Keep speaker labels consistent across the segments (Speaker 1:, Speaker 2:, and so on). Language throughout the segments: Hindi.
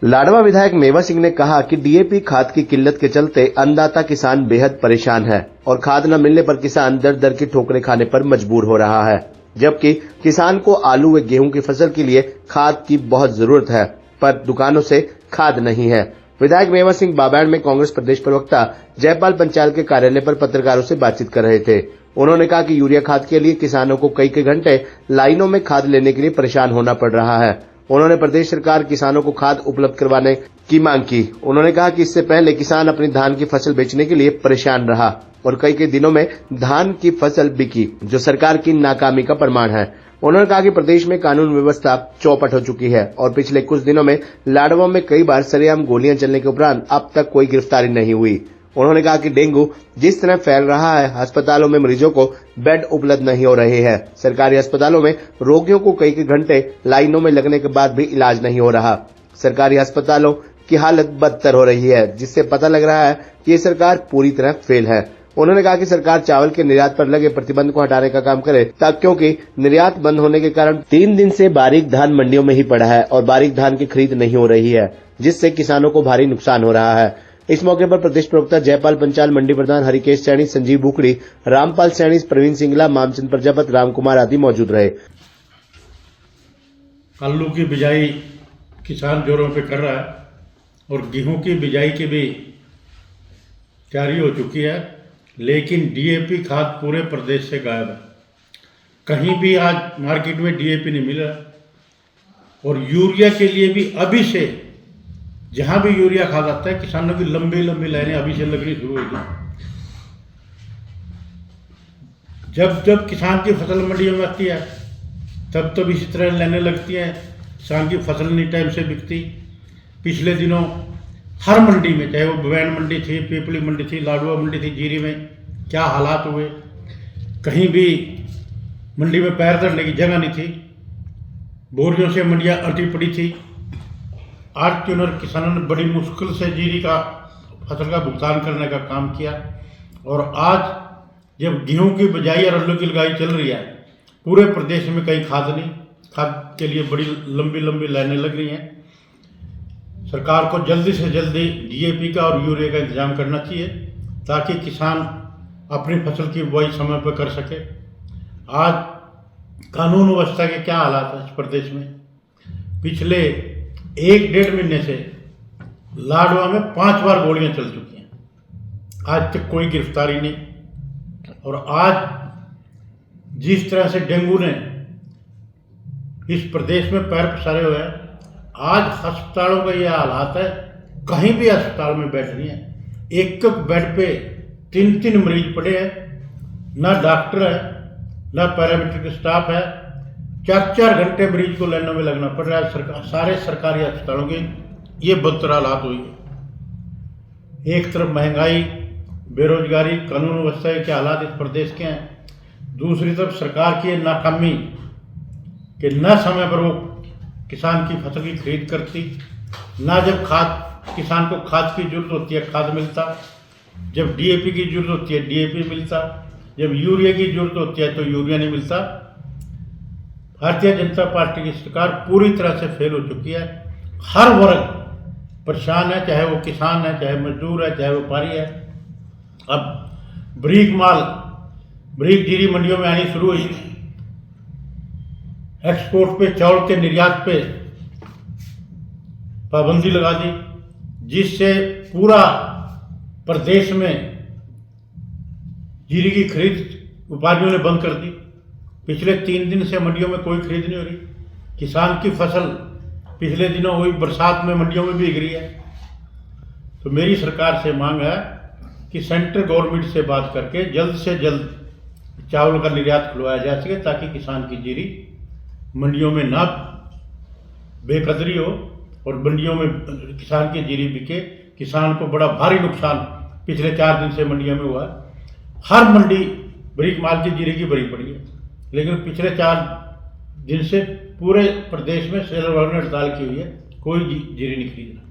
Speaker 1: लाडवा विधायक मेवा सिंह ने कहा कि डीएपी खाद की किल्लत के चलते अन्नदाता किसान बेहद परेशान है और खाद न मिलने पर किसान दर दर की ठोकरें खाने पर मजबूर हो रहा है, जबकि किसान को आलू व गेहूं की फसल के लिए खाद की बहुत जरूरत है, पर दुकानों से खाद नहीं है। विधायक मेवा सिंह बाबैड़ में कांग्रेस प्रदेश प्रवक्ता जयपाल पंचाल के कार्यालय पर पत्रकारों से बातचीत कर रहे थे। उन्होंने कहा कि यूरिया खाद के लिए किसानों को कई घंटे लाइनों में खाद लेने के लिए परेशान होना पड़ रहा है। उन्होंने प्रदेश सरकार किसानों को खाद उपलब्ध करवाने की मांग की। उन्होंने कहा कि इससे पहले किसान अपनी धान की फसल बेचने के लिए परेशान रहा और कई दिनों में धान की फसल बिकी, जो सरकार की नाकामी का प्रमाण है। उन्होंने कहा कि प्रदेश में कानून व्यवस्था चौपट हो चुकी है और पिछले कुछ दिनों में लाडवा में कई बार सरेआम गोलियां चलने के उपरांत अब तक कोई गिरफ्तारी नहीं हुई। उन्होंने कहा कि डेंगू जिस तरह फैल रहा है, अस्पतालों में मरीजों को बेड उपलब्ध नहीं हो रहे हैं। सरकारी अस्पतालों में रोगियों को कई घंटे लाइनों में लगने के बाद भी इलाज नहीं हो रहा। सरकारी अस्पतालों की हालत बदतर हो रही है, जिससे पता लग रहा है कि ये सरकार पूरी तरह फेल है। उन्होंने कहा कि सरकार चावल के निर्यात पर लगे प्रतिबंध को हटाने का काम करे, क्योंकि निर्यात बंद होने के कारण 3 दिन से बारीक धान मंडियों में ही पड़ा है और बारीक धान की खरीद नहीं हो रही है, जिससे किसानों को भारी नुकसान हो रहा है। इस मौके पर प्रदेश प्रवक्ता जयपाल पंचाल, मंडी प्रधान हरिकेश सैनी, संजीव बुकड़ी, रामपाल सैनी, प्रवीण सिंगला, मामचंद प्रजापति, रामकुमार आदि मौजूद रहे।
Speaker 2: आलू की बिजाई किसान जोरों पे कर रहा है और गेहूं की बिजाई की भी तैयारी हो चुकी है, लेकिन डीएपी खाद पूरे प्रदेश से गायब है। कहीं भी आज मार्केट में डीएपी नहीं मिल रहा और यूरिया के लिए भी अभी से जहां भी यूरिया खाद आता है, किसानों की लंबी लाइनें अभी से लगनी शुरू हो गई। जब किसान की फसल मंडियों में आती है तब इसी तरह लाइनें लगती हैं। किसान की फसल नहीं टाइम से बिकती। पिछले दिनों हर मंडी में, चाहे वो बवैन मंडी थी, पीपली मंडी थी, लाडवा मंडी थी, जीरी में क्या हालात हुए। कहीं भी मंडी में पैर धरने की जगह नहीं थी। बोरियों से मंडियां अटी पड़ी थी। आज क्यों किसानों ने बड़ी मुश्किल से जीरी का फसल का भुगतान करने का काम किया और आज जब गेहूं की बिजाई और आलू की लगाई चल रही है, पूरे प्रदेश में कहीं खाद नहीं, खाद के लिए बड़ी लंबी लाइनें लग रही हैं। सरकार को जल्दी से जल्दी डीएपी का और यूरिया का इंतजाम करना चाहिए ताकि किसान अपनी फसल की बुआई समय पर कर सके। आज कानून व्यवस्था के क्या हालात है इस प्रदेश में। पिछले 1-1.5 महीने से लाडवा में 5 बार गोलियां चल चुकी हैं, आज तक कोई गिरफ्तारी नहीं। और आज जिस तरह से डेंगू ने इस प्रदेश में पैर पसारे हुए हैं, आज अस्पतालों का यह हालात है, कहीं भी अस्पताल में बेड नहीं है। एक बेड पे 3 मरीज पड़े हैं, ना डॉक्टर है, ना पैरामेडिकल स्टाफ है। 4 घंटे मरीज को लाइनों में लगना पड़ रहा है। सारे सरकारी अस्पतालों के ये बदतर हालात हुई है। एक तरफ महंगाई, बेरोजगारी, कानून व्यवस्था के हालात इस प्रदेश के हैं, दूसरी तरफ सरकार की नाकामी कि न समय पर वो किसान की फसल की खरीद करती, ना जब किसान को खाद की जरूरत होती है खाद मिलता, जब डीएपी की जरूरत होती है डीएपी मिलता, जब यूरिया की जरूरत होती है तो यूरिया नहीं मिलता। भारतीय जनता पार्टी की सरकार पूरी तरह से फेल हो चुकी है। हर वर्ग परेशान है, चाहे वो किसान है, चाहे मजदूर है, चाहे व्यापारी है। अब ब्रीक जीरी मंडियों में आनी शुरू हुई। एक्सपोर्ट पे, चावल के निर्यात पे पाबंदी लगा दी, जिससे पूरा प्रदेश में जीरी की खरीद व्यापारियों ने बंद कर दी। पिछले 3 दिन से मंडियों में कोई खरीद नहीं हो रही। किसान की फसल पिछले दिनों हुई बरसात में मंडियों में भी गिरी है। तो मेरी सरकार से मांग है कि सेंट्रल गवर्नमेंट से बात करके जल्द से जल्द चावल का निर्यात खुलवाया जा सके, ताकि किसान की जीरी मंडियों में ना बेकदरी हो और मंडियों में किसान की जीरी बिके। किसान को बड़ा भारी नुकसान पिछले 4 दिन से मंडियों में हुआ है। हर मंडी ब्रीक माल की जीरी की भरी पड़ी है, लेकिन पिछले 4 दिन से पूरे प्रदेश में सेलर वालों ने हड़ताल की हुई है, कोई जीरी नहीं खरीद रहा।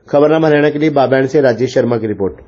Speaker 1: खबरनामा हरियाणा के लिए बाबैड़ से राजेश शर्मा की रिपोर्ट।